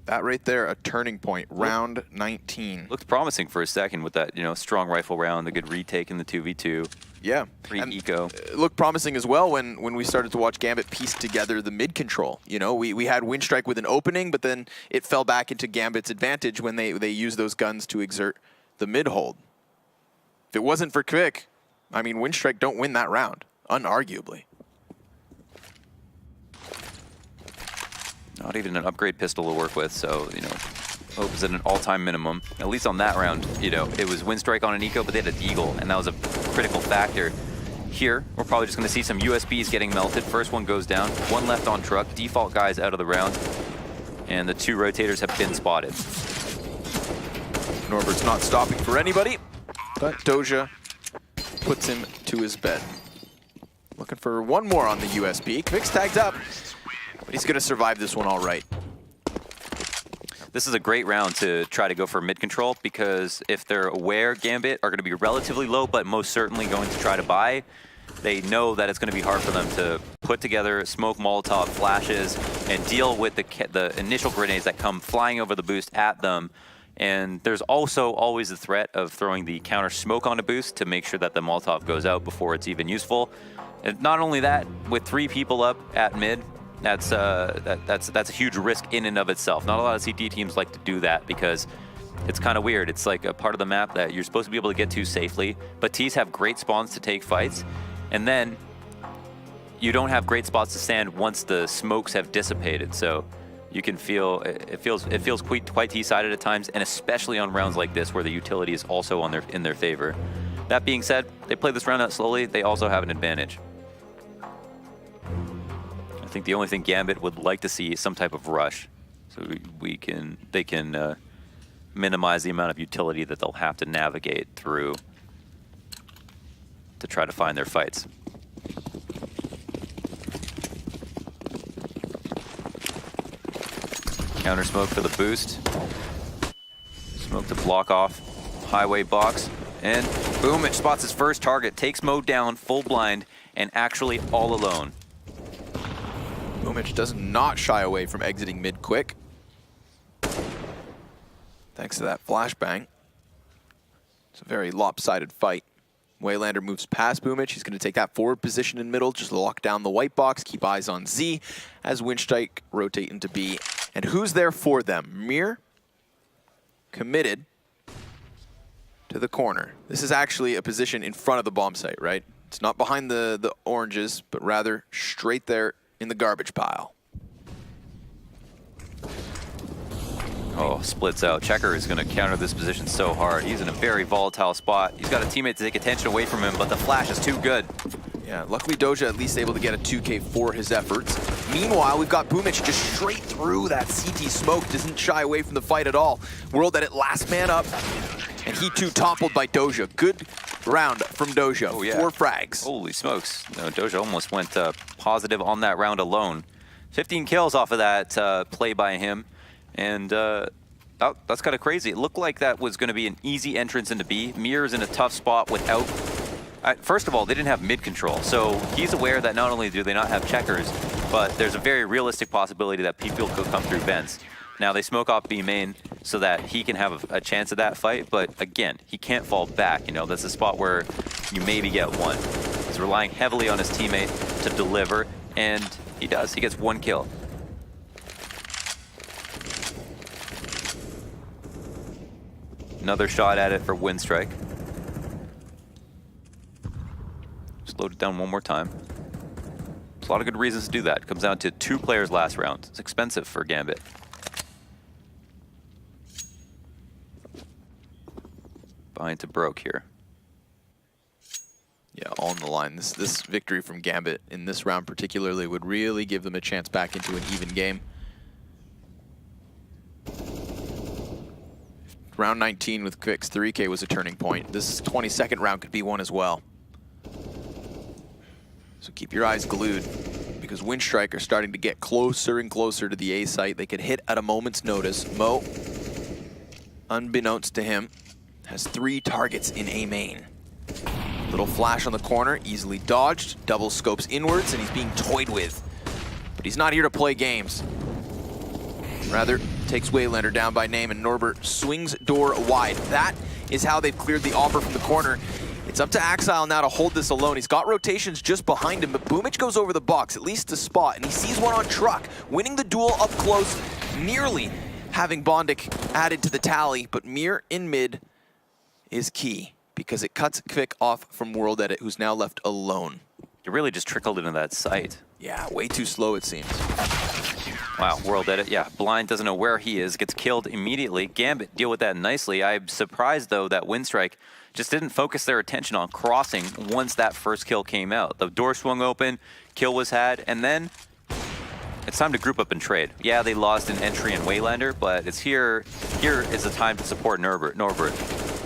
That right there, a turning point. Round 19. Looked promising for a second with that, strong rifle round, the good retake in the 2v2. Yeah. Free eco. It looked promising as well when we started to watch Gambit piece together the mid control. We had Winstrike with an opening, but then it fell back into Gambit's advantage when they used those guns to exert the mid hold. If it wasn't for Quick, I mean, Winstrike don't win that round, unarguably. Not even an upgrade pistol to work with, so, hope is at an all-time minimum. At least on that round, it was Winstrike on an eco, but they had a Deagle, and that was a critical factor. Here, we're probably just going to see some USBs getting melted. First one goes down, 1 left on truck, default guys out of the round, and the 2 rotators have been spotted. Norbert's not stopping for anybody, but Doja puts him to his bed. Looking for one more on the USB. Quick's tagged up, but he's going to survive this one all right. This is a great round to try to go for mid control, because if they're aware Gambit are going to be relatively low, but most certainly going to try to buy, they know that it's going to be hard for them to put together smoke, Molotov, flashes, and deal with the initial grenades that come flying over the boost at them. And there's also always the threat of throwing the counter smoke on a boost to make sure that the Molotov goes out before it's even useful. And not only that, with 3 people up at mid, that's a huge risk in and of itself. Not a lot of CT teams like to do that because it's kind of weird. It's like a part of the map that you're supposed to be able to get to safely, but T's have great spawns to take fights, and then you don't have great spots to stand once the smokes have dissipated. So you can feel it feels quite T-sided at times, and especially on rounds like this where the utility is also in their favor. That being said, they play this round out slowly. They also have an advantage. I think the only thing Gambit would like to see is some type of rush, so they can minimize the amount of utility that they'll have to navigate through to try to find their fights. Counter smoke for the boost. Smoke to block off highway box. And boom, it spots his first target. Takes Mo down, full blind, and actually all alone. Boomich does not shy away from exiting mid quick. Thanks to that flashbang. It's a very lopsided fight. Waylander moves past Boomich. He's going to take that forward position in middle, just lock down the white box, keep eyes on Z as Winstrike rotate into B. And who's there for them? Mir, committed to the corner. This is actually a position in front of the bomb site, right? It's not behind the oranges, but rather straight there in the garbage pile. Oh, splits out. Checker is going to counter this position so hard. He's in a very volatile spot. He's got a teammate to take attention away from him, but the flash is too good. Yeah, luckily Doja at least able to get a 2K for his efforts. Meanwhile, we've got Boomich just straight through that CT smoke, doesn't shy away from the fight at all. World Edit last man up, and he too toppled by Doja. Good round from Doja, oh, yeah. 4 frags. Holy smokes. No, Doja almost went positive on that round alone. 15 kills off of that play by him. And that's kind of crazy. It looked like that was going to be an easy entrance into B. Mir's in a tough spot without... first of all, they didn't have mid control. So he's aware that not only do they not have checkers, but there's a very realistic possibility that people could come through vents. Now they smoke off B main so that he can have a chance at that fight. But again, he can't fall back. You know, that's a spot where you maybe get one. He's relying heavily on his teammate to deliver, and he does. He gets 1 kill. Another shot at it for Winstrike. Slowed it down one more time. There's a lot of good reasons to do that. It comes down to 2 players last round. It's expensive for Gambit. Behind to Broke here. Yeah, all on the line. This victory from Gambit in this round particularly would really give them a chance back into an even game. Round 19 with Quick's 3K was a turning point. This 22nd round could be one as well. So keep your eyes glued, because Winstrike are starting to get closer and closer to the A site. They could hit at a moment's notice. Mo, unbeknownst to him, has 3 targets in A main. Little flash on the corner, easily dodged, double scopes inwards, and he's being toyed with. But he's not here to play games. Rather, takes Waylander down by name, and Norbert swings door wide. That is how they've cleared the offer from the corner. It's up to Axile now to hold this alone. He's got rotations just behind him, but Boomich goes over the box, at least to spot, and he sees one on truck, winning the duel up close, nearly having Bondic added to the tally, but Mir in mid is key, because it cuts Quick off from World Edit, who's now left alone. You really just trickled into that site. Yeah, way too slow it seems. Wow, World Edit, yeah, Blind doesn't know where he is, gets killed immediately. Gambit deal with that nicely. I'm surprised, though, that Winstrike just didn't focus their attention on crossing once that first kill came out. The door swung open, kill was had, and then it's time to group up and trade. Yeah, they lost an entry in Waylander, but it's here is the time to support Norbert.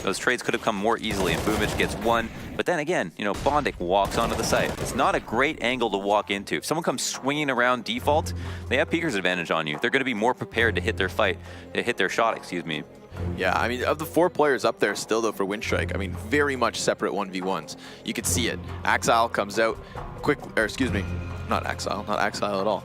Those trades could have come more easily, and Boomich gets 1. But then again, you know, Bondic walks onto the site. It's not a great angle to walk into. If someone comes swinging around default, they have Peeker's advantage on you. They're going to be more prepared to hit their shot, excuse me. Yeah, I mean, of the 4 players up there still, though, for Winstrike, I mean, very much separate 1v1s. You could see it. Axile comes out quick, or excuse me, not Axile at all.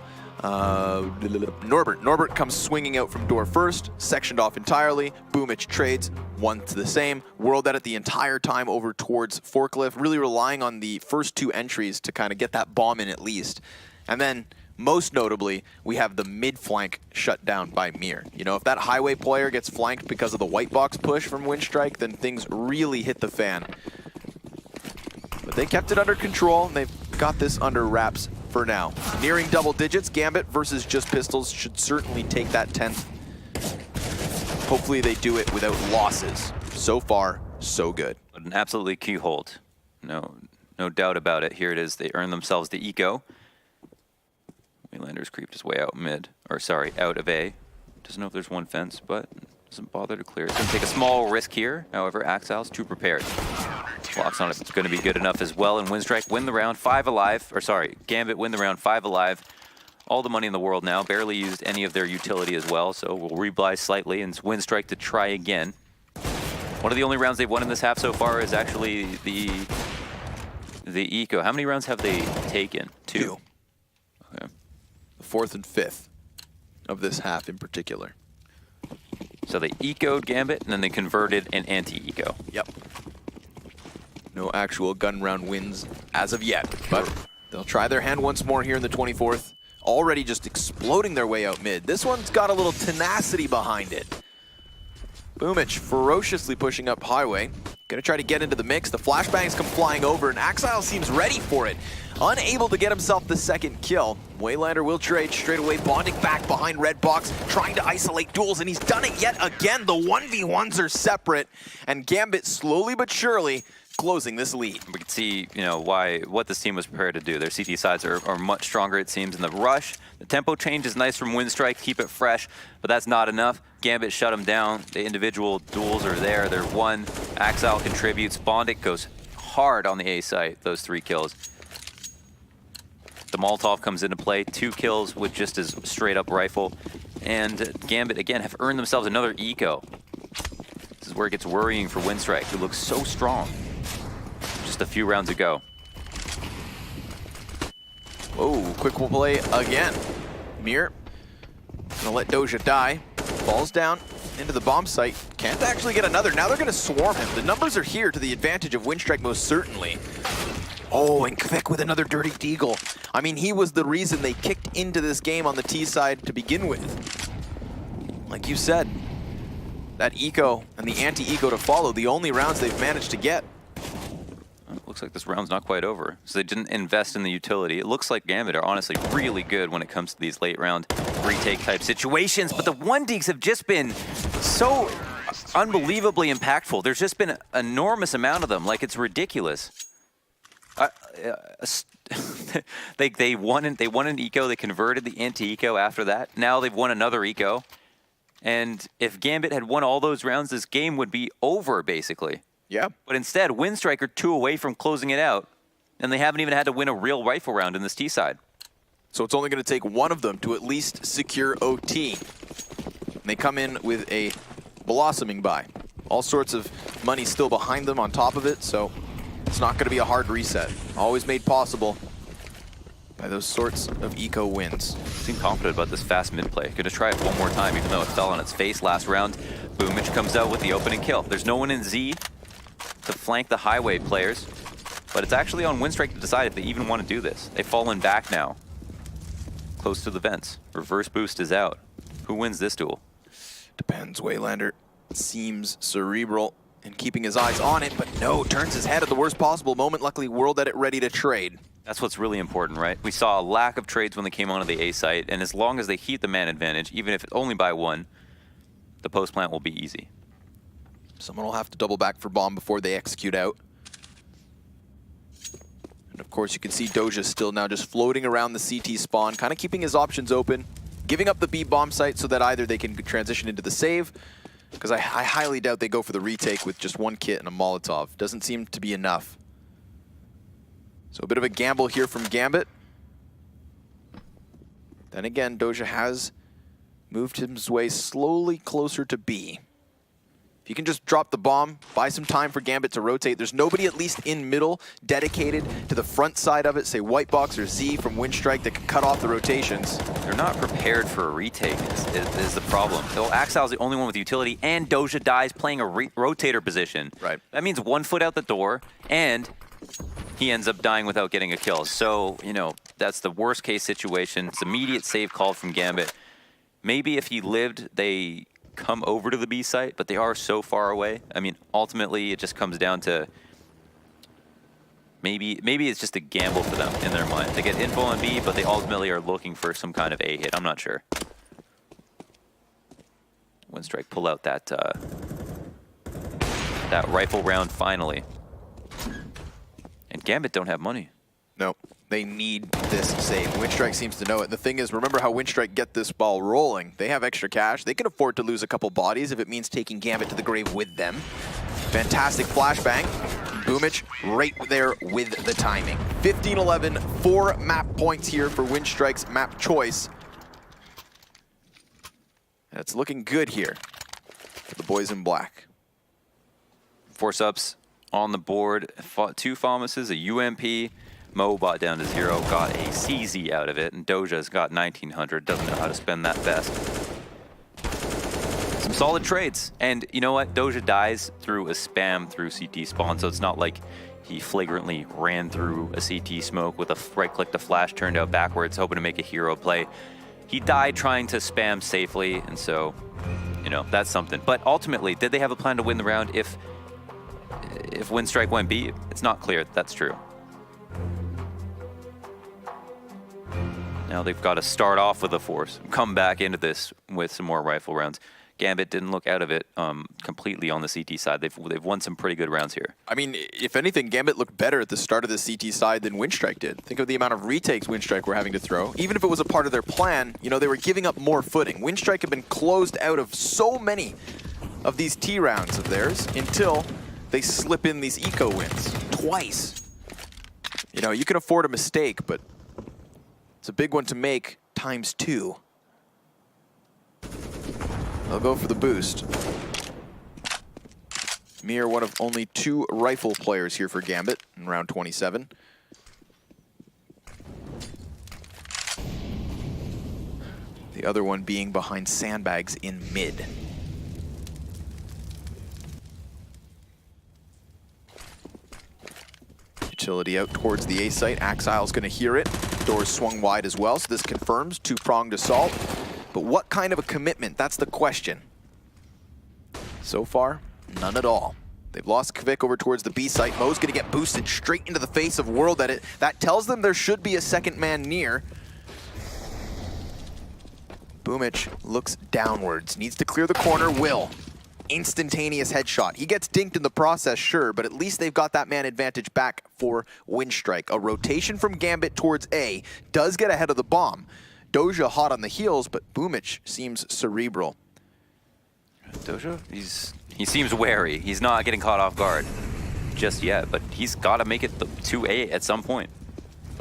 Norbert comes swinging out from door first, sectioned off entirely. Boomich trades, one to the same. World Edit the entire time over towards Forklift, really relying on the first 2 entries to kind of get that bomb in at least. And then, most notably, we have the mid flank shut down by Mir. You know, if that highway player gets flanked because of the white box push from Winstrike, then things really hit the fan. But they kept it under control, and they've got this under wraps for now. Nearing double digits, Gambit versus Just Pistols should certainly take that 10th. Hopefully they do it without losses. So far, so good. An absolutely key hold. No doubt about it. Here it is. They earn themselves the eco. Waylander's creeped his way out mid, or sorry, out of A. Doesn't know if there's one fence, but doesn't bother to clear it. Gonna take a small risk here. However, Axile's too prepared. Blocks on it. It's going to be good enough as well. And Winstrike win the round 5 alive. Or sorry, Gambit win the round 5 alive. All the money in the world now. Barely used any of their utility as well. So we'll rebuy slightly and it's Winstrike to try again. One of the only rounds they've won in this half so far is actually the eco. How many rounds have they taken? 2. Okay. The 4th and 5th of this half in particular. So they ecoed Gambit and then they converted an anti-eco. Yep. No actual gun round wins as of yet, but they'll try their hand once more here in the 24th. Already just exploding their way out mid. This one's got a little tenacity behind it. Boomich ferociously pushing up highway. Gonna try to get into the mix. The flashbangs come flying over and Axile seems ready for it. Unable to get himself the 2nd kill. Waylander will trade straight away, bonding back behind red box, trying to isolate duels, and he's done it yet again. The 1v1s are separate, and Gambit slowly but surely closing this lead. We can see, you know, what this team was prepared to do. Their CT sides are much stronger, it seems, in the rush. The tempo change is nice from Winstrike, keep it fresh, but that's not enough. Gambit shut him down. The individual duels are there. They're one. Axile contributes. Bondic goes hard on the A site, those 3 kills. The Molotov comes into play, 2 kills with just his straight up rifle. And Gambit, again, have earned themselves another eco. This is where it gets worrying for Winstrike, who looks so strong just a few rounds ago. Whoa, quick play again. Mir gonna let Doja die. Falls down into the bomb site. Can't actually get another. Now they're gonna swarm him. The numbers are here to the advantage of Winstrike most certainly. Oh, and Kvik with another dirty deagle. I mean, he was the reason they kicked into this game on the T side to begin with. Like you said, that eco and the anti-eco to follow, the only rounds they've managed to get. Looks like this round's not quite over. So they didn't invest in the utility. It looks like Gambit are honestly really good when it comes to these late round retake type situations, but the 1-deeks have just been so unbelievably impactful. There's just been an enormous amount of them, like it's ridiculous. They won an eco, they converted the anti-eco after that. Now they've won another eco. And if Gambit had won all those rounds, this game would be over, basically. Yeah. But instead, Winstrike are 2 away from closing it out, and they haven't even had to win a real rifle round in this T side. So it's only going to take one of them to at least secure OT. And they come in with a blossoming buy. All sorts of money still behind them on top of it, so it's not going to be a hard reset. Always made possible by those sorts of eco wins. Seem confident about this fast mid play. Gonna try it one more time, even though it fell on its face last round. Boomich comes out with the opening kill. There's no one in Z to flank the highway players, but it's actually on Winstrike to decide if they even want to do this. They've fallen back now, close to the vents. Reverse boost is out. Who wins this duel? Depends. Waylander seems cerebral in keeping his eyes on it, but no, turns his head at the worst possible moment. Luckily, World Edit ready to trade. That's what's really important, right? We saw a lack of trades when they came onto the A site, and as long as they keep the man advantage, even if it's only by 1, the post plant will be easy. Someone will have to double back for bomb before they execute out. And of course, you can see Doja still now just floating around the CT spawn, kind of keeping his options open, giving up the B bomb site so that either they can transition into the save, because I highly doubt they go for the retake with just 1 kit and a Molotov. Doesn't seem to be enough. So a bit of a gamble here from Gambit. Then again, Doja has moved his way slowly closer to B. If you can just drop the bomb, buy some time for Gambit to rotate. There's nobody at least in middle dedicated to the front side of it, say Whitebox or Z from Winstrike, that can cut off the rotations. They're not prepared for a retake is the problem. So Axile's the only one with utility, and Doja dies playing a rotator position. Right. That means 1 foot out the door, and he ends up dying without getting a kill. So, you know, that's the worst case situation. It's immediate save call from Gambit. Maybe if he lived, they come over to the B site, but they are so far away. I mean, ultimately, it just comes down to maybe it's just a gamble for them in their mind. They get info on B, but they ultimately are looking for some kind of A hit. I'm not sure. Winstrike pull out that that rifle round finally. And Gambit don't have money. No, they need this save. Winstrike seems to know it. The thing is, remember how Winstrike get this ball rolling. They have extra cash. They can afford to lose a couple bodies if it means taking Gambit to the grave with them. Fantastic flashbang. Boomich right there with the timing. 15-11, 4 map points here for Winstrike's map choice. And it's looking good here for the boys in black. Force ups on the board. 2 Famuses, a UMP. Mo bought down to 0, got a CZ out of it, and Doja's got 1900, doesn't know how to spend that best. Some solid trades, and you know what? Doja dies through a spam through CT spawn, so it's not like he flagrantly ran through a CT smoke with a right-click to flash, turned out backwards, hoping to make a hero play. He died trying to spam safely, and so, you know, that's something. But ultimately, did they have a plan to win the round if Winstrike went B? It's not clear that's true. Now they've got to start off with a force, come back into this with some more rifle rounds. Gambit didn't look out of it completely on the CT side. They've won some pretty good rounds here. I mean, if anything, Gambit looked better at the start of the CT side than Winstrike did. Think of the amount of retakes Winstrike were having to throw. Even if it was a part of their plan, you know, they were giving up more footing. Winstrike had been closed out of so many of these T rounds of theirs until they slip in these eco wins twice. You know, you can afford a mistake, but it's a big one to make ×2. They'll go for the boost. Mir, one of only 2 rifle players here for Gambit in round 27. The other one being behind sandbags in mid. Utility out towards the A site. Axile's going to hear it. Doors swung wide as well, so this confirms 2-pronged assault. But what kind of a commitment? That's the question. So far, none at all. They've lost Kvik over towards the B site. Mo's going to get boosted straight into the face of World Edit. That tells them there should be a second man near. Boomich looks downwards. Needs to clear the corner. Will. Instantaneous headshot. He gets dinked in the process, sure, but at least they've got that man advantage back for Winstrike. A rotation from Gambit towards A does get ahead of the bomb. Doja hot on the heels, but Boomich seems cerebral. Doja, he seems wary. He's not getting caught off guard just yet, but he's got to make it to A at some point.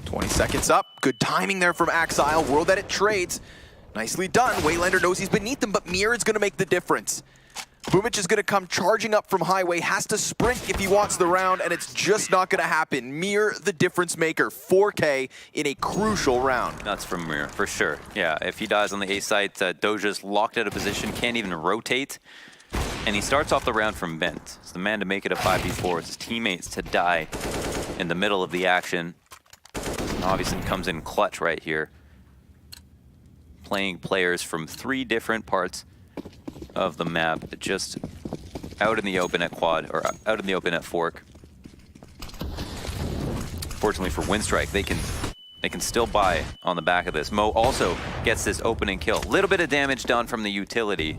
20 seconds up. Good timing there from Axile. World Edit trades. Nicely done. Waylander knows he's beneath him, but Mir is going to make the difference. Boomich is going to come charging up from Highway, has to sprint if he wants the round, and it's just not going to happen. Mir, the difference maker, 4K in a crucial round. That's from Mir, for sure. Yeah, if he dies on the A site, Doja's locked out of position, can't even rotate, and he starts off the round from bent. It's the man to make it a 5v4. It's his teammates to die in the middle of the action. And obviously comes in clutch right here. Playing players from 3 different parts of the map, just out in the open at quad, or out in the open at fork. Fortunately for Winstrike, they can still buy on the back of this. Mo also gets this opening kill. Little bit of damage done from the utility.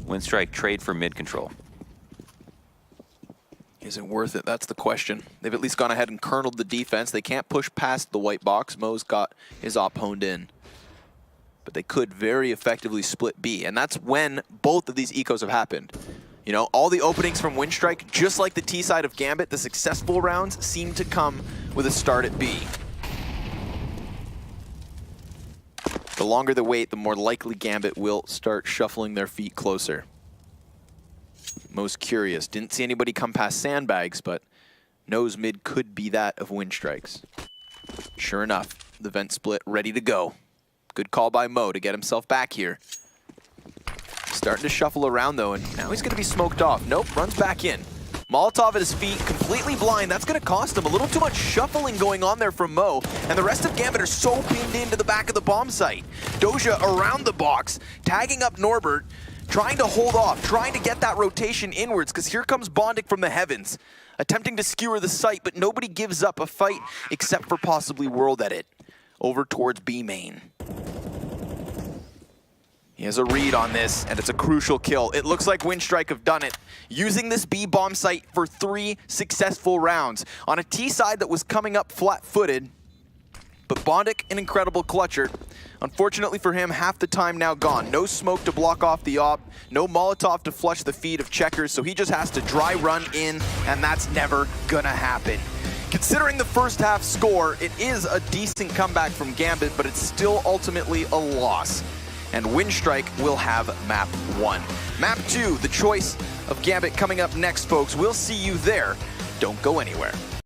Winstrike trade for mid control. Is it worth it? That's the question. They've at least gone ahead and kerneled the defense. They can't push past the white box. Mo's got his op honed in. But they could very effectively split B, and that's when both of these ecos have happened. You know, all the openings from Winstrike, just like the T side of Gambit, the successful rounds seem to come with a start at B. The longer the wait, the more likely Gambit will start shuffling their feet closer. most curious. Didn't see anybody come past sandbags, but knows mid could be that of Winstrike's. Sure enough, the vent split ready to go. Good call by Mo to get himself back here. Starting to shuffle around though, and now he's going to be smoked off. Nope, runs back in. Molotov at his feet, completely blind. That's going to cost him. A little too much shuffling going on there from Mo, and the rest of Gambit are so pinned into the back of the bomb site. Doja around the box, tagging up Norbert, trying to hold off, trying to get that rotation inwards, because here comes Bondic from the heavens, attempting to skewer the site, but nobody gives up a fight except for possibly World Edit over towards B main. He has a read on this, and it's a crucial kill. It looks like Winstrike have done it, using this B bomb site for 3 successful rounds on a T side that was coming up flat-footed. But Bondic, an incredible clutcher. Unfortunately for him, half the time now gone. No smoke to block off the op, no Molotov to flush the feed of Checkers, so he just has to dry run in, and that's never gonna happen. Considering the first half score, it is a decent comeback from Gambit, but it's still ultimately a loss. And Winstrike will have map 1. Map 2, the choice of Gambit coming up next, folks. We'll see you there. Don't go anywhere.